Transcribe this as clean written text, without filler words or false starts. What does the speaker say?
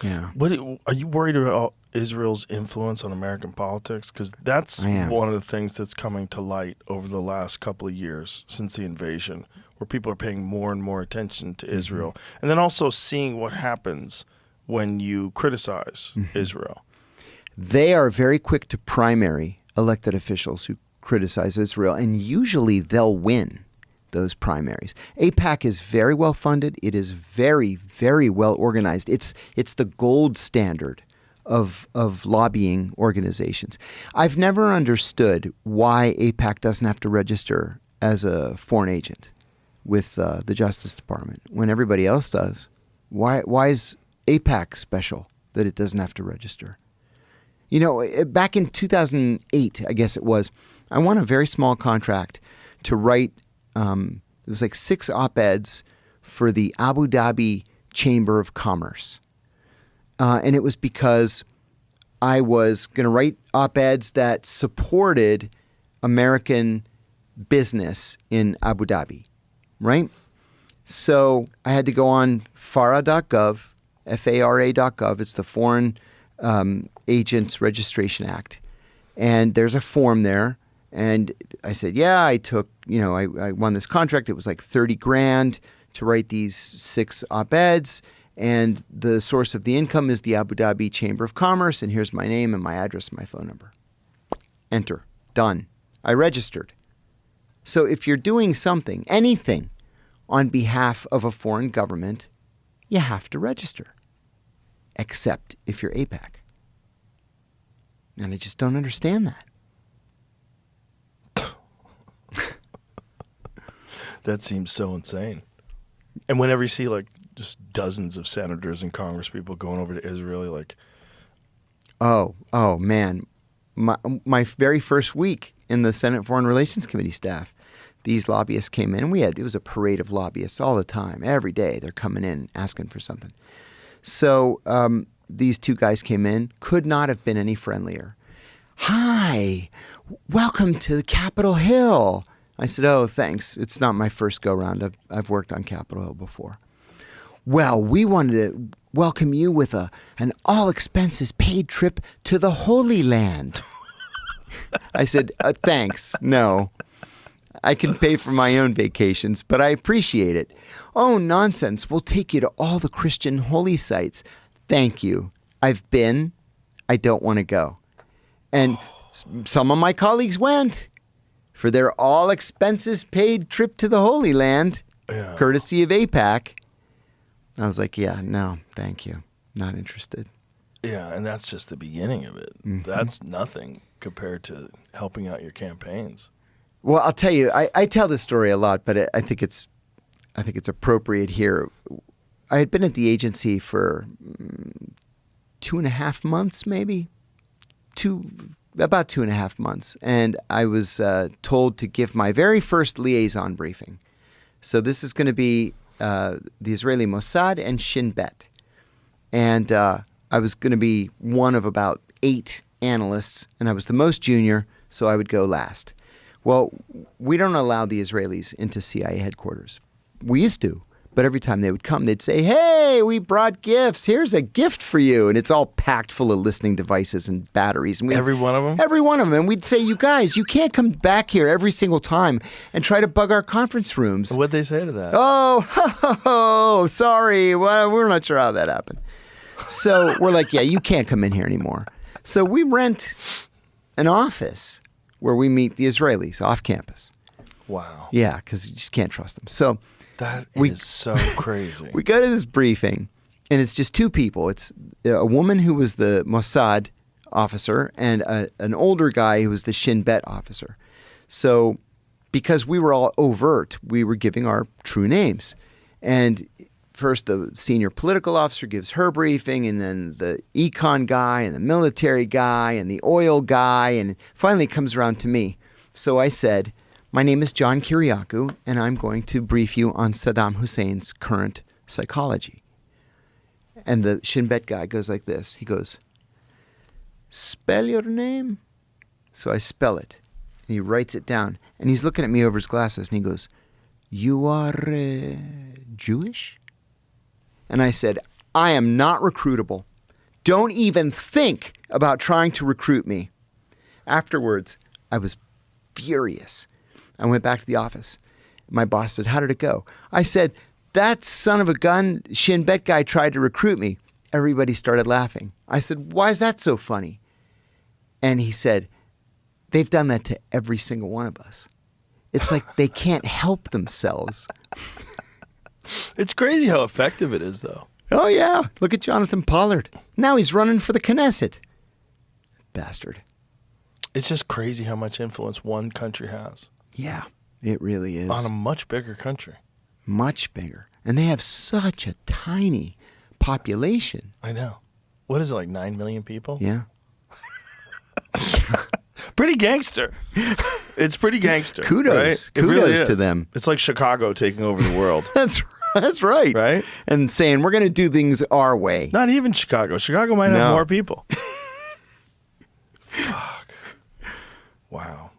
Yeah. Are you worried about Israel's influence on American politics? Because that's one of the things that's coming to light over the last couple of years since the invasion, where people are paying more and more attention to Israel. And then also seeing what happens when you criticize Israel. They are very quick to primary elected officials who criticize Israel, and usually they'll win those primaries. AIPAC is very well funded. It is very, very well organized. It's the gold standard of lobbying organizations. I've never understood why AIPAC doesn't have to register as a foreign agent with the Justice Department when everybody else does. Why is AIPAC special that it doesn't have to register? You know, back in 2008, I guess it was, I won a very small contract to write, it was like 6 op-eds for the Abu Dhabi Chamber of Commerce. And it was because I was going to write op-eds that supported American business in Abu Dhabi, right? So I had to go on FARA.gov, FARA.gov. It's the Foreign Agents Registration Act. And there's a form there. And I said, yeah, I took, I won this contract. It was like $30,000 to write these 6 op-eds. And the source of the income is the Abu Dhabi Chamber of Commerce. And here's my name and my address and my phone number. Enter. Done. I registered. So if you're doing something, anything, on behalf of a foreign government, you have to register. Except if you're AIPAC. And I just don't understand that. That seems so insane. And whenever you see like just dozens of senators and Congress people going over to Israel, you're like, oh man, my very first week in the Senate Foreign Relations Committee staff, these lobbyists came in. It was a parade of lobbyists all the time, every day. They're coming in asking for something. So these 2 guys came in, could not have been any friendlier. Hi, welcome to Capitol Hill. I said, oh, thanks. It's not my first go-round. I've worked on Capitol Hill before. Well, we wanted to welcome you with an all-expenses-paid trip to the Holy Land. I said, thanks. No. I can pay for my own vacations, but I appreciate it. Oh, nonsense. We'll take you to all the Christian holy sites. Thank you. I've been. I don't want to go. And some of my colleagues went for their all-expenses-paid trip to the Holy Land, courtesy of AIPAC. I was like, yeah, no, thank you. Not interested. Yeah, and that's just the beginning of it. That's nothing compared to helping out your campaigns. Well, I'll tell you, I tell this story a lot, but I think it's appropriate here. I had been at the agency for 2.5 months, maybe. About 2.5 months. And I was told to give my very first liaison briefing. So this is going to be the Israeli Mossad and Shin Bet. And I was going to be one of about 8 analysts, and I was the most junior, so I would go last. Well, we don't allow the Israelis into CIA headquarters. We used to. But every time they would come, they'd say, hey, we brought gifts. Here's a gift for you. And it's all packed full of listening devices and batteries. And every one of them? Every one of them. And we'd say, you guys, you can't come back here every single time and try to bug our conference rooms. What'd they say to that? Oh, sorry. Well, we're not sure how that happened. So we're like, yeah, you can't come in here anymore. So we rent an office where we meet the Israelis off campus. Wow. Yeah, because you just can't trust them. So that is so crazy. We go to this briefing, and it's just 2 people. It's a woman who was the Mossad officer and an older guy who was the Shin Bet officer. So because we were all overt, we were giving our true names. And first the senior political officer gives her briefing, and then the econ guy and the military guy and the oil guy, and finally it comes around to me. So I said, my name is John Kiriakou, and I'm going to brief you on Saddam Hussein's current psychology. And the Shin Bet guy goes like this. He goes, spell your name? So I spell it. And he writes it down. And he's looking at me over his glasses, and he goes, you are Jewish? And I said, I am not recruitable. Don't even think about trying to recruit me. Afterwards, I was furious. I went back to the office. My boss said, how did it go? I said, that son of a gun, Shin Bet guy tried to recruit me. Everybody started laughing. I said, why is that so funny? And he said, they've done that to every single one of us. It's like they can't help themselves. It's crazy how effective it is, though. Oh, yeah. Look at Jonathan Pollard. Now he's running for the Knesset. Bastard. It's just crazy how much influence one country has. Yeah, it really is. On a much bigger country. Much bigger. And they have such a tiny population. I know. What is it, like 9 million people? Yeah. Pretty gangster. It's pretty gangster. Kudos. Right? Kudos really to them. It's like Chicago taking over the world. That's right. Right? And saying, we're going to do things our way. Not even Chicago. Chicago might have more people. Fuck. Wow.